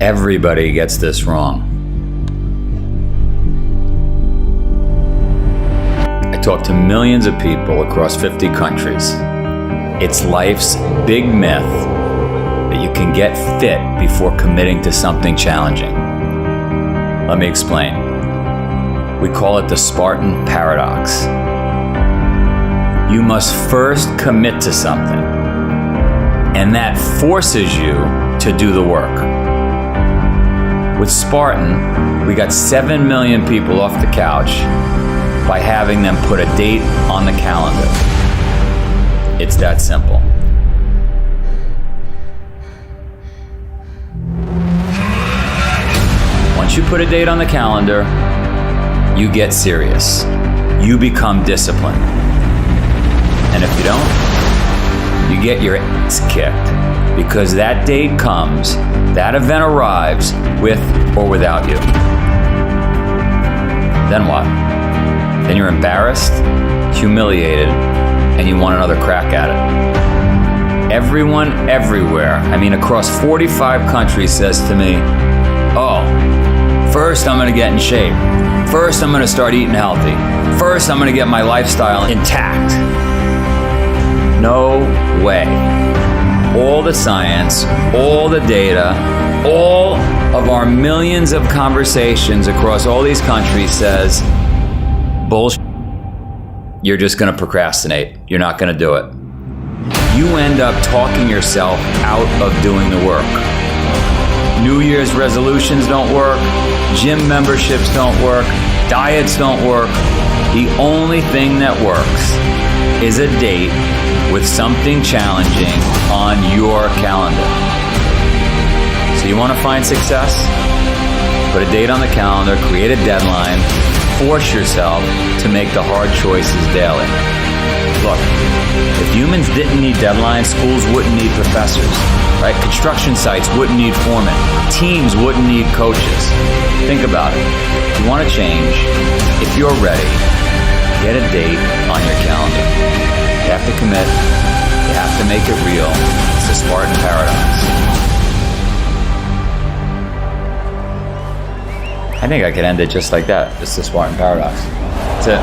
Everybody gets this wrong. I talk to millions of people across 50 countries. It's life's big myth that you can get fit before committing to something challenging. Let me explain. We call it the Spartan paradox. You must first commit to something, and that forces you to do the work. With Spartan, we got 7 million people off the couch by having them put a date on the calendar. It's that simple. Once you put a date on the calendar, you get serious. You become disciplined. And if you don't, you get your ass kicked, because that date comes, that event arrives with or without you. Then what? Then you're embarrassed, humiliated, and you want another crack at it. Everyone everywhere, across 45 countries, says to me, oh, first I'm gonna get in shape. First I'm gonna start eating healthy. First I'm gonna get my lifestyle intact. No way. All the science, all the data, all of our millions of conversations across all these countries says, bullshit. You're just gonna procrastinate. You're not gonna do it. You end up talking yourself out of doing the work. New Year's resolutions don't work. Gym memberships don't work. Diets don't work. The only thing that works is a date with something challenging on your calendar. So you want to find success? Put a date on the calendar, create a deadline, force yourself to make the hard choices daily. Look, if humans didn't need deadlines, schools wouldn't need professors, right? Construction sites wouldn't need foremen. Teams wouldn't need coaches. Think about it. If you want to change, if you're ready, get a date on your calendar. You have to commit. You have to make it real. It's the Spartan paradox. I think I could end it just like that. It's the Spartan paradox. That's it.